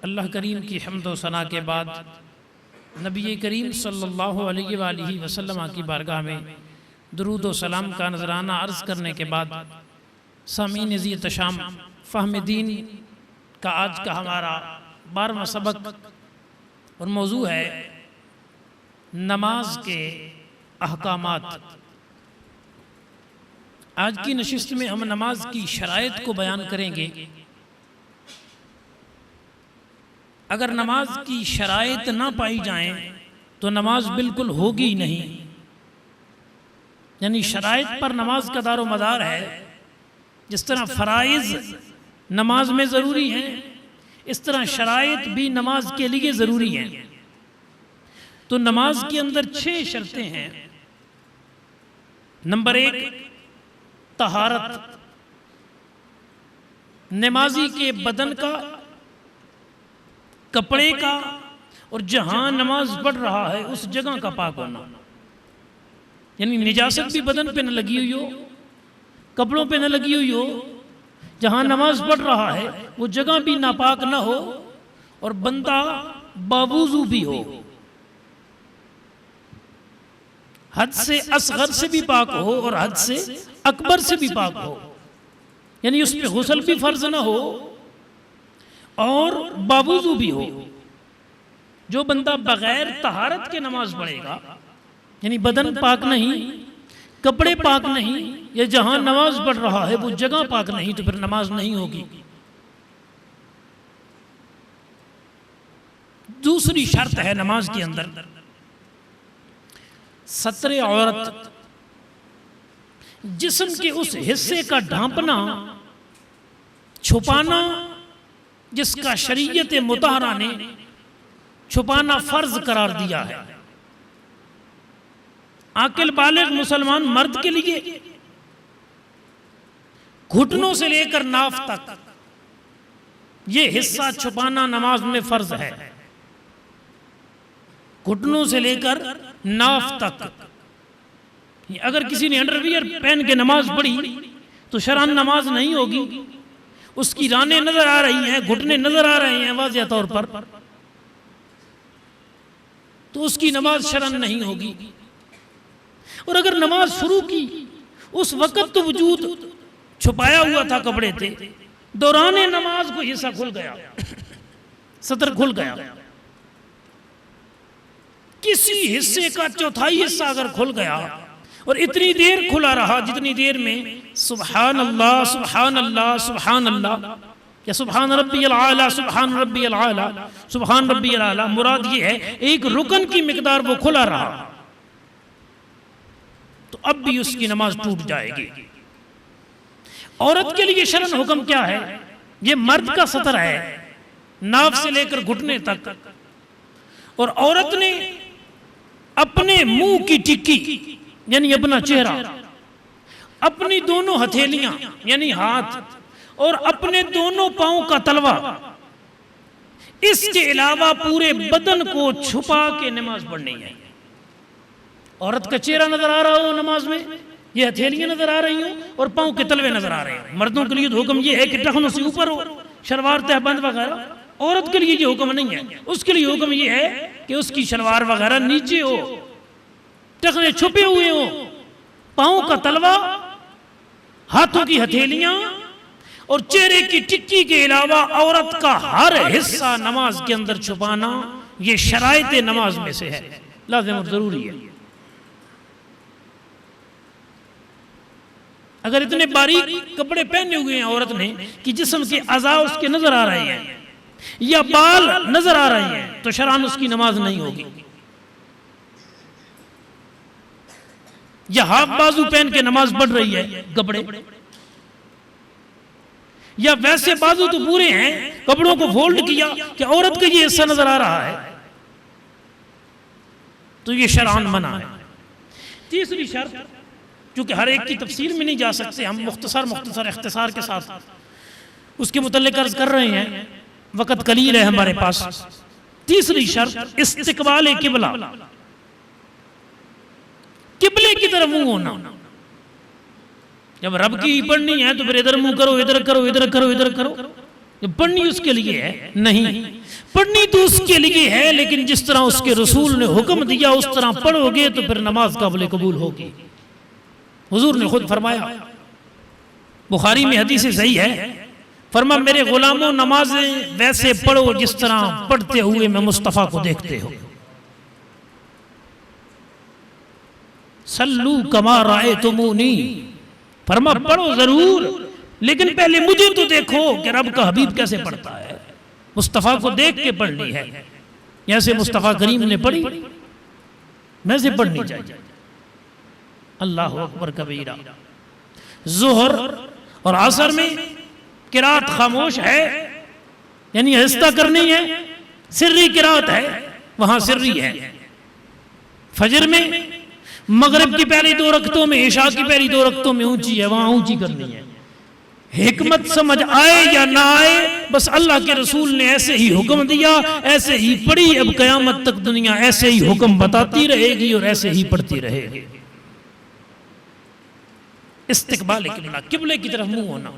اللہ کریم کی حمد و ثنا کے بعد نبی کریم صلی اللہ علیہ وآلہ وسلم کی بارگاہ میں درود و سلام کا نذرانہ عرض کرنے کے بعد سامعین عزیز احتشام فہم دین کا آج کا ہمارا 12واں سبق اور موضوع ہے نماز کے احکامات۔ آج کی نشست میں ہم نماز کی شرائط کو بیان کریں گے۔ اگر نماز کی شرائط نہ پائی جائیں تو نماز بالکل ہوگی ہی نہیں، یعنی شرائط پر نماز کا دار و مدار ہے۔ جس طرح فرائض نماز میں ضروری ہیں، اس طرح شرائط بھی نماز کے لیے ضروری ہیں۔ تو نماز کے اندر 6 شرطیں ہیں۔ نمبر 1 طہارت، نمازی کے بدن کا، کپڑے کا اور جہاں نماز پڑھ رہا ہے اس جگہ کا پاک ہونا، یعنی نجاست بھی بدن پہ نہ لگی ہوئی ہو، کپڑوں پہ نہ لگی ہوئی ہو، جہاں نماز پڑھ رہا ہے وہ جگہ بھی ناپاک نہ ہو اور بندہ باوضو بھی ہو، حد سے اصغر سے بھی پاک ہو اور حد سے اکبر سے بھی پاک ہو، یعنی اس پہ غسل بھی فرض نہ ہو اور باوضو بھی ہو۔ جو بندہ بغیر طہارت کے نماز پڑھے گا، یعنی بدن پاک نہیں، کپڑے پاک نہیں، یا جہاں نماز پڑھ رہا ہے وہ جگہ پاک نہیں، تو پھر نماز نہیں ہوگی۔ دوسری شرط ہے نماز کے اندر ستر عورت، جسم کے اس حصے کا ڈھانپنا، چھپانا جس کا شریعت مطہرہ نے چھپانا فرض قرار دیا ہے۔ عاقل بالغ مسلمان مرد کے لیے گھٹنوں سے لے کر ناف تک یہ حصہ چھپانا نماز میں فرض ہے، گھٹنوں سے لے کر ناف تک۔ اگر کسی نے انڈرویئر پہن کے نماز پڑھی تو شرعاً نماز نہیں ہوگی، اس کی رانیں نظر آ رہی ہیں، گھٹنے نظر آ رہے ہیں واضح طور پر، تو اس کی نماز شرعاً نہیں ہوگی۔ اور اگر نماز شروع کی اس وقت تو وجود چھپایا ہوا تھا، کپڑے تھے، دوران نماز کو حصہ کھل گیا، سطر کھل گیا، کسی حصے کا چوتھائی حصہ اگر کھل گیا اور اتنی دیر کھلا رہا جتنی دیر میں سبحان اللہ سبحان اللہ سبحان اللہ یا سبحان ربی العالی سبحان ربی العالی سبحان ربی العالی، مراد یہ ہے ایک رکن کی مقدار وہ کھلا رہا، تو اب بھی اس کی نماز ٹوٹ جائے گی۔ عورت کے لیے شرعاً حکم کیا ہے؟ یہ مرد کا سطر ہے ناف سے لے کر گھٹنے تک، اور عورت نے اپنے منہ کی ٹکی یعنی اپنا چہرہ، اپنی دونوں ہتھیلیاں یعنی ہاتھ اور اپنے دونوں پاؤں کا تلوا، اس کے علاوہ پورے بدن کو چھپا کے نماز پڑھنی ہے۔ عورت کا چہرہ نظر آ رہا ہو نماز میں، یہ ہتھیلیاں نظر آ رہی ہوں اور پاؤں کے تلوے نظر آ رہے ہیں۔ مردوں کے لیے تو حکم یہ ہے کہ ٹخنوں سے اوپر ہو، شلوار تہبند وغیرہ۔ عورت کے لیے یہ حکم نہیں ہے، اس کے لیے حکم یہ ہے کہ اس کی شلوار وغیرہ نیچے ہو، ٹخنے چھپے ہوئے ہوں، پاؤں کا تلوا، ہاتھوں کی ہتھیلیاں اور چہرے کی ٹکی کے علاوہ عورت کا ہر حصہ نماز کے اندر چھپانا، یہ شرائط نماز میں سے ہے، لازم اور ضروری ہے۔ اگر اتنے باریک کپڑے پہنے ہوئے ہیں عورت نے کہ جسم کے اعضاء اس کے نظر آ رہے ہیں یا بال نظر آ رہے ہیں تو شرعاً اس کی نماز نہیں ہوگی۔ یا ہاف بازو پہن کے نماز پڑھ رہی ہے کپڑے، یا ویسے بازو تو پورے ہیں، کپڑوں کو فولڈ کیا کہ عورت کا یہ حصہ نظر آ رہا ہے، تو یہ شرعاً منع ہے۔ تیسری شرط، چونکہ ہر ایک کی تفصیل میں نہیں جا سکتے، ہم مختصر اختصار کے ساتھ اس کے متعلق عرض کر رہے ہیں، وقت قلیل ہے ہمارے پاس۔ تیسری شرط استقبال قبلہ، قبلے کی طرف منہ ہونا۔ جب رب کی پڑھنی ہے تو پھر ادھر منہ کرو، ادھر کرو، ادھر کرو، ادھر کرو، پڑھنی اس کے لیے ہے نہیں، پڑھنی تو اس کے لیے ہے، لیکن جس طرح اس کے رسول نے حکم دیا اس طرح پڑھو گے تو پھر نماز قابل قبول ہوگی۔ حضور نے خود فرمایا، بخاری میں حدیث صحیح ہے، فرما میرے غلاموں نمازیں ویسے پڑھو جس طرح پڑھتے ہوئے میں مصطفیٰ کو دیکھتے ہو۔ صلو کما رأیتمونی، فرما پڑھو ضرور لیکن پہلے مجھے تو دیکھو کہ رب کا حبیب کیسے پڑھتا ہے، مصطفیٰ کو دیکھ کے پڑھنی ہے، جیسے مصطفیٰ کریم نے پڑھی ویسے پڑھنی چاہیے۔ اللہ اکبر کبیرہ۔ ظہر اور عصر میں قرات خاموش ہے، یعنی آہستہ کرنی ہے، سری قرات ہے وہاں سری ہے۔ فجر میں، مغرب کی پہلی 2 رکعتوں میں، عشاء کی پہلی 2 رکعتوں میں اونچی ہے، وہاں اونچی کرنی ہے۔ حکمت سمجھ آئے یا نہ آئے، بس اللہ کے رسول نے ایسے ہی حکم دیا، ایسے ہی پڑھی، اب قیامت تک دنیا ایسے ہی حکم بتاتی رہے گی اور ایسے ہی پڑھتی رہے گی۔ استقبال قبلہ، قبلے کی طرف منہ ہونا۔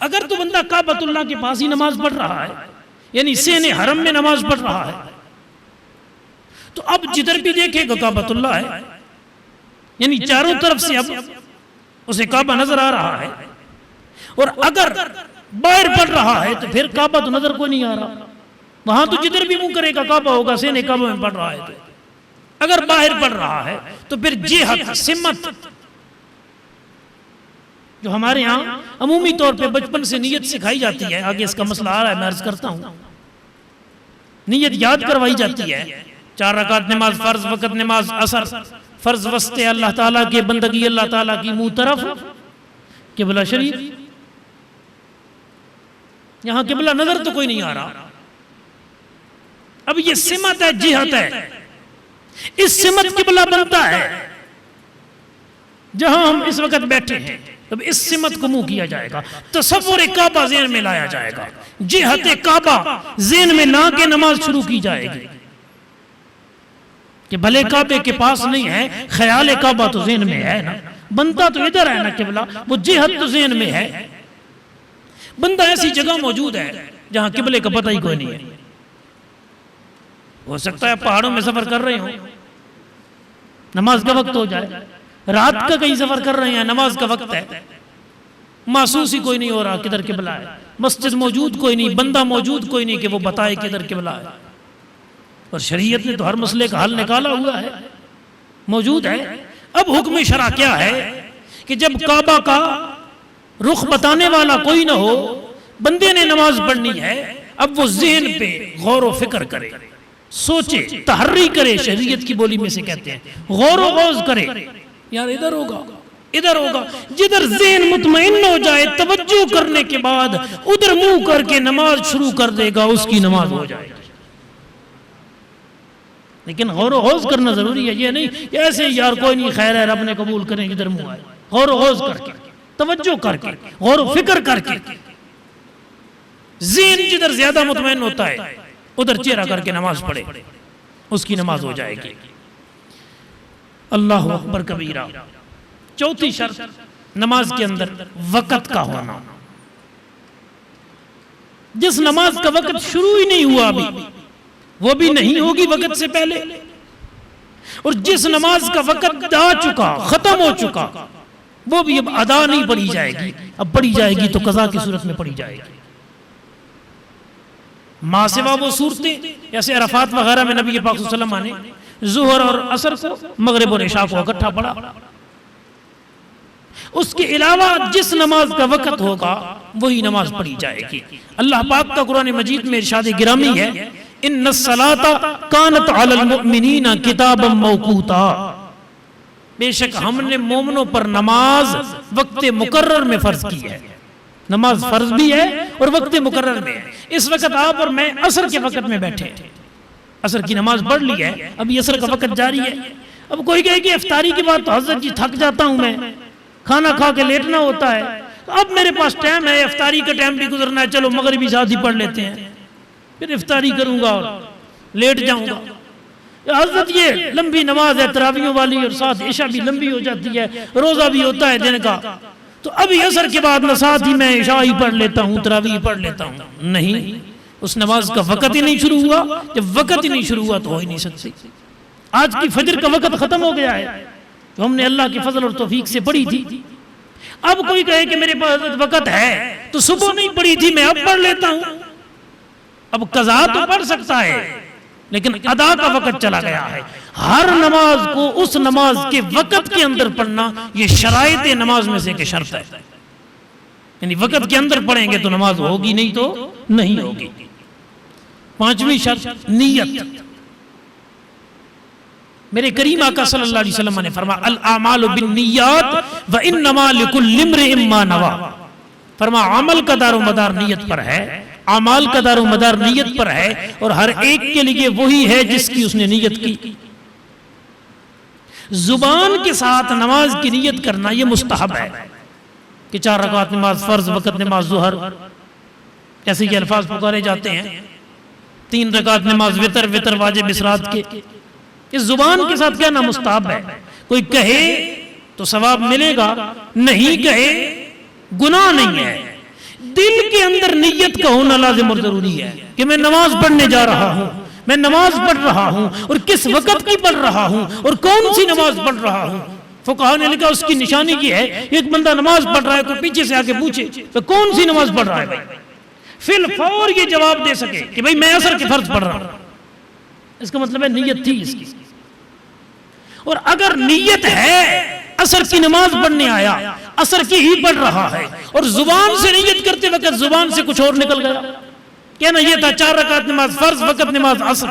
اگر تو بندہ کعبۃ اللہ کے پاس ہی نماز پڑھ رہا ہے، یعنی سین حرم میں نماز پڑھ رہا ہے، تو اب جدھر بھی دیکھے گا کعبۃ اللہ ہے، یعنی چاروں طرف سے اب اسے کعبہ نظر آ رہا ہے۔ اور اگر باہر پڑھ رہا ہے تو پھر کعبہ تو نظر کوئی نہیں آ رہا، وہاں تو جدھر بھی منہ کرے گا کعبہ ہوگا، سین کعبہ میں پڑھ رہا ہے تو۔ اگر باہر پڑھ رہا ہے تو پھر جہت، سمت، جو ہمارے ہاں عمومی طور پہ بچپن سے نیت سکھائی جاتی ہے، آگے اس کا مسئلہ آ رہا ہے میں عرض کرتا ہوں، نیت یاد کروائی جاتی ہے۔ 4 رکعت نماز فرض، وقت نماز عصر فرض، وسط اللہ تعالیٰ کے بندگی، اللہ تعالیٰ کی منہ طرف، قبلہ شریف۔ یہاں قبلہ نظر تو کوئی نہیں آ رہا، اب یہ سمت ہے، جہت ہے، اس سمت قبلہ بنتا ہے جہاں ہم اس وقت بیٹھے ہیں، اب اس سمت کو منہ کیا جائے گا، تصور کعبہ ذہن میں لایا جائے گا، جہت کعبہ ذہن میں لا کے نماز شروع کی جائے گی، کہ بھلے کعبے کے پاس نہیں ہے، خیال کعبہ تو ذہن میں ہے نا، بنتا تو ادھر ہے نا قبلہ، وہ جہت تو ذہن میں ہے، بندہ ایسی جگہ موجود ہے جہاں قبلے کا پتہ ہی کوئی نہیں ہے۔ ہو سکتا ہے پہاڑوں میں سفر کر رہے ہوں، نماز کا وقت ہو جائے، رات کا کہیں سفر کر رہے ہیں، نماز کا وقت ہے، محسوس ہی کوئی نہیں ہو رہا کدھر قبلہ ہے، مسجد موجود کوئی نہیں، بندہ موجود کوئی نہیں کہ وہ بتائے کدھر قبلہ ہے۔ اور شریعت نے تو ہر مسئلے کا حل نکالا ہوا ہے، موجود ہے۔ اب حکم شرع کیا ہے کہ جب کعبہ کا رخ بتانے والا کوئی نہ ہو، بندے نے نماز پڑھنی ہے، اب وہ ذہن پہ غور و فکر کرے، سوچے، تحری کرے، شریعت کی بولی میں سے کہتے ہیں، غور و غوض کرے، یار ادھر ہوگا، ادھر ہوگا، جدھر ذہن مطمئن ہو جائے، توجہ کرنے کے بعد ادھر منہ کر کے نماز شروع کر دے گا، اس کی نماز ہو جائے گی۔ لیکن غور و غوض کرنا ضروری ہے، یہ نہیں ایسے یار کوئی نہیں، خیر ہے رب نے قبول کریں، جدھر منہ آئے، غور و غوض کر کے، توجہ کر کے، غور و فکر کر کے، ذہن جدھر زیادہ مطمئن ہوتا ہے ادھر چہرہ کر کے نماز پڑھے، اس کی نماز ہو جائے گی۔ اللہ اکبر کبیرہ۔ چوتھی شرط نماز کے اندر وقت کا ہونا، جس نماز کا وقت شروع ہی نہیں ہوا ابھی، وہ بھی نہیں ہوگی وقت سے پہلے، اور جس نماز کا وقت آ چکا، ختم ہو چکا، وہ بھی اب ادا نہیں پڑھی جائے گی، اب پڑھی جائے گی تو قضا کی صورت میں پڑھی جائے گی۔ ماں سوا وہ صورتیں جیسے عرفات وغیرہ میں نبی پاک صلی اللہ علیہ وسلم نے ظہر اور عصر کو، مغرب اور عشاء کو اکٹھا پڑھا، اس کے علاوہ جس نماز کا وقت ہوگا وہی نماز پڑھی جائے گی۔ اللہ پاک کا قرآن مجید میں ارشاد گرامی ہے، ان الصلاۃ کانت علی المؤمنین کتابا موقوتا، بے شک ہم نے مومنوں پر نماز وقت مقرر میں فرض کی ہے، نماز فرض بھی ہے اور وقت مقرر میں ہے۔ اس وقت آپ اور میں عصر کے وقت میں بیٹھے، عصر کی نماز پڑھ لی ہے، ابھی عصر کا وقت جاری ہے۔ اب کوئی کہے کہ افطاری کے بعد تو حضرت جی تھک جاتا ہوں میں، کھانا کھا کے لیٹنا ہوتا ہے، اب میرے پاس ٹائم ہے، افطاری کا ٹائم بھی گزرنا ہے، چلو مغربی ساتھ ہی پڑھ لیتے ہیں، پھر افطاری کروں گا اور لیٹ جاؤں گا۔ حضرت یہ لمبی نماز ہے تراویحوں والی، اور ساتھ عشاء بھی لمبی ہو جاتی ہے، روزہ بھی ہوتا ہے دن کا، تو ابھی عصر کے بعد نہ ساتھ ہی میں عشاء ہی پڑھ لیتا ہوں، تراویح پڑھ لیتا ہوں، نہیں، اس نماز کا وقت ہی نہیں شروع ہوا. جب وقت ہی نہیں شروع ہوا تو ہو ہی نہیں سکتی. آج کی فجر کا وقت ختم ہو گیا ہے جو ہم نے اللہ کے فضل اور توفیق سے پڑھی تھی. اب کوئی کہے کہ میرے پاس وقت ہے تو صبح نہیں پڑھی تھی میں اب پڑھ لیتا ہوں. اب قضا تو پڑھ سکتا ہے لیکن ادا کا وقت چلا گیا ہے. ہر نماز کو اس نماز کے وقت کے اندر پڑھنا یہ شرائط نماز میں سے ایک شرط ہے. یعنی وقت کے اندر پڑھیں گے تو نماز ہوگی نہیں تو نہیں ہوگی. پانچویں شرط نیت. میرے کریم آقا صلی اللہ علیہ وسلم نے فرمایا الاعمال بالنیات وانما لکل امرئ ما نوی. فرمایا عمل کا دار و مدار نیت پر ہے، اعمال کا دار و مدار نیت پر ہے، اور ہر ایک کے لیے وہی ہے جس کی اس نے نیت کی. زبان کے ساتھ نماز کی نیت کرنا یہ مستحب ہے کہ 4 رکعت نماز فرض، وقت نماز ظہر، ایسے یہ الفاظ پکارے جاتے ہیں. 3 رکعت نماز وتر، وتر واجب اس رات کے. اس زبان کے ساتھ کہنا مستحب ہے. کوئی کہے تو ثواب ملے گا، نہیں کہے گناہ نہیں ہے. دل کے اندر نیت کا ہونا لازم اور ضروری ہے کہ میں نماز پڑھنے جا رہا ہوں، میں نماز پڑھ رہا ہوں، اور کس وقت کی پڑھ رہا ہوں اور کون سی نماز پڑھ رہا ہوں. فقہاء نے لکھا اس کی نشانی یہ ہے، ایک بندہ نماز پڑھ رہا ہے تو پیچھے سے آکے پوچھے تو کون سی نماز پڑھ رہا ہے بھائی، فی الفور یہ جواب دے سکے کہ بھائی میں عصر کے فرض پڑھ رہا ہوں. اس کا مطلب ہے نیت تھی اس کی. اور اگر نیت ہے عصر کی نماز پڑھنے آیا، عصر کی ہی پڑھ رہا ہے، اور زبان سے نیت کرتے وقت زبان سے کچھ اور نکل گیا، کہنا یہ تھا 4 رکعت نماز فرض، وقت نماز عصر،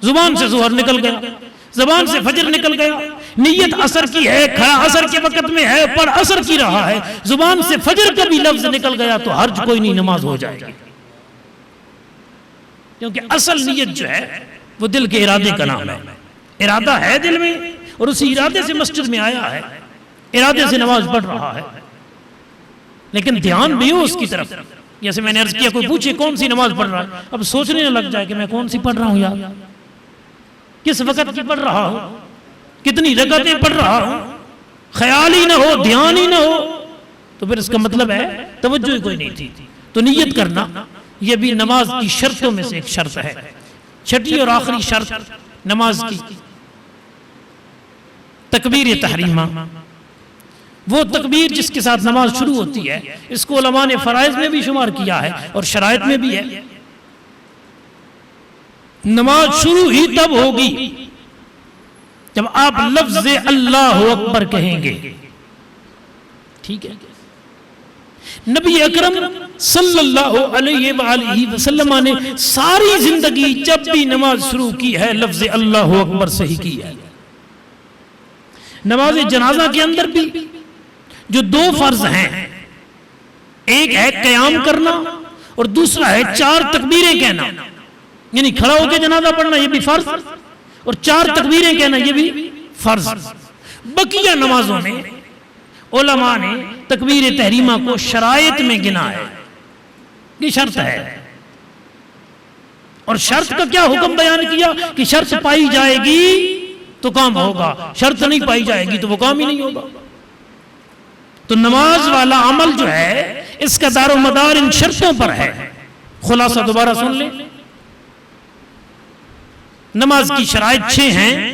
زبان سے ظہر نکل گیا، زبان سے فجر نکل گیا. نیت عصر کی ہے، کھڑا عصر کے وقت میں ہے، پڑھ عصر کی رہا ہے، زبان سے فجر کا بھی لفظ نکل گیا تو حرج کوئی نہیں، نماز ہو جائے گی. کیونکہ اصل نیت جو ہے وہ دل کے ارادے کا نام ہے. ارادہ ہے دل میں اور اسی ارادے سے مسجد میں آیا ہے، ارادے سے نماز پڑھ رہا ہے، لیکن دھیان بھی ہو اس کی طرف. جیسے میں نے عرض کیا کوئی پوچھے کون سی نماز پڑھ رہا ہے، اب سوچنے نہ لگ جائے کہ میں کون سی پڑھ رہا ہوں یار، کس وقت کی پڑھ رہا ہوں، کتنی رکعتیں پڑھ رہا ہوں، خیال ہی نہ ہو، دھیان ہی نہ ہو، تو پھر اس کا مطلب ہے توجہ ہی کوئی نہیں تھی. تو نیت کرنا یہ بھی نماز کی شرطوں میں سے ایک شرط ہے. چھٹی اور آخری شرط نماز کی تکبیر تحریمہ. وہ تکبیر جس کے ساتھ نماز شروع ہوتی ہے، اس کو علماء نے فرائض میں بھی شمار کیا ہے اور شرائط میں بھی ہے. نماز شروع ہی تب ہوگی جب آپ لفظ اللہ اکبر کہیں گے. ٹھیک ہے، نبی اکرم صلی اللہ علیہ وآلہ وسلم نے ساری زندگی جب بھی نماز شروع کی ہے لفظ اللہ اکبر سے ہی کی ہے. نماز جنازہ کے اندر بھی جو 2 فرض ہیں، ایک ہے قیام کرنا اور دوسرا ہے 4 تکبیریں کہنا. یعنی کھڑا ہو کے جنازہ پڑھنا یہ بھی فرض، اور 4 تکبیریں کہنا یہ بھی فرض. بقیہ نمازوں میں علماء نے تکبیر تحریمہ کو شرائط میں گنا ہے، یہ شرط ہے. اور شرط کا کیا حکم بیان کیا کہ شرط پائی جائے گی تو کام ہوگا، شرط نہیں پائی جائے گی تو وہ کام ہی نہیں ہوگا. تو نماز والا عمل جو ہے اس کا دار و مدار ان شرطوں پر ہے. خلاصہ دوبارہ سن لیں، نماز کی شرائط 6 ہیں.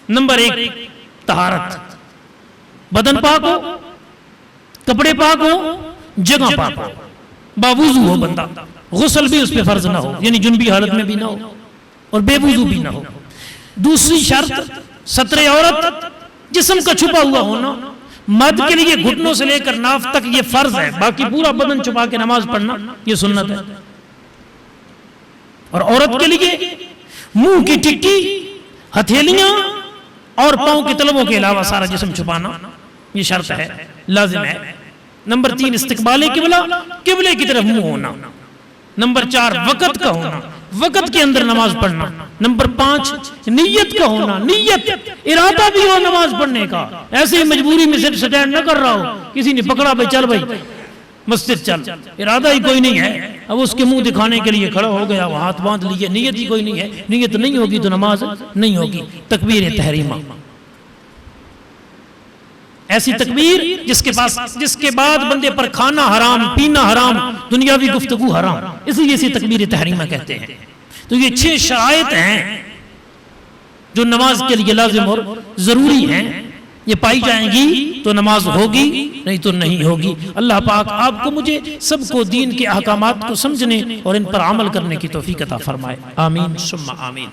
نمبر 1 طہارت، بدن پاک ہو، کپڑے پاک ہو، جگہ پاک ہو، باوضو ہو بندہ، غسل بھی اس پہ فرض نہ ہو، یعنی جنبی حالت میں بھی نہ ہو اور بے وضو بھی نہ ہو. دوسری شرط ستر عورت، جسم کا چھپا ہوا ہونا. مرد کے لیے گھٹنوں سے لے کر ناف تک یہ فرض ہے، باقی پورا بدن چھپا کے نماز پڑھنا یہ سنت ہے. اور عورت کے لیے منہ کی ٹکی، ہتھیلیاں اور پاؤں کے تلووں کے علاوہ سارا جسم چھپانا یہ شرط ہے، لازم ہے. نمبر 3 استقبال قبلہ، قبلے کی طرف منہ ہونا. نمبر 4 وقت کا ہونا، وقت کے اندر نماز پڑھنا. نمبر 5 نیت کا ہونا، نیت ارادہ بھی ہو نماز پڑھنے کا، ایسے ہی مجبوری میں صرف سٹینڈ نہ کر رہا ہو، کسی نے پکڑا بھائی چل بھائی مسجد چل، ارادہ ہی کوئی نہیں ہے، اب اس کے منہ دکھانے کے لیے کھڑا ہو گیا، وہ ہاتھ باندھ لیے، نیت ہی کوئی نہیں ہے. نیت نہیں ہوگی تو نماز نہیں ہوگی. تکبیر تحریمہ ایسی تکبیر جس کے بعد بندے پر کھانا حرام، پینا حرام، دنیاوی گفتگو حرام، اس لیے اسی تکبیر تحریمہ کہتے ہیں۔ تو یہ 6 شرائط ہیں جو نماز کے لیے لازم اور ضروری ہیں، یہ پائی جائیں گی تو نماز ہوگی، نہیں تو نہیں ہوگی۔ اللہ پاک آپ کو مجھے سب کو دین کے احکامات کو سمجھنے اور ان پر عمل کرنے کی توفیق عطا فرمائے، آمین ثم آمین۔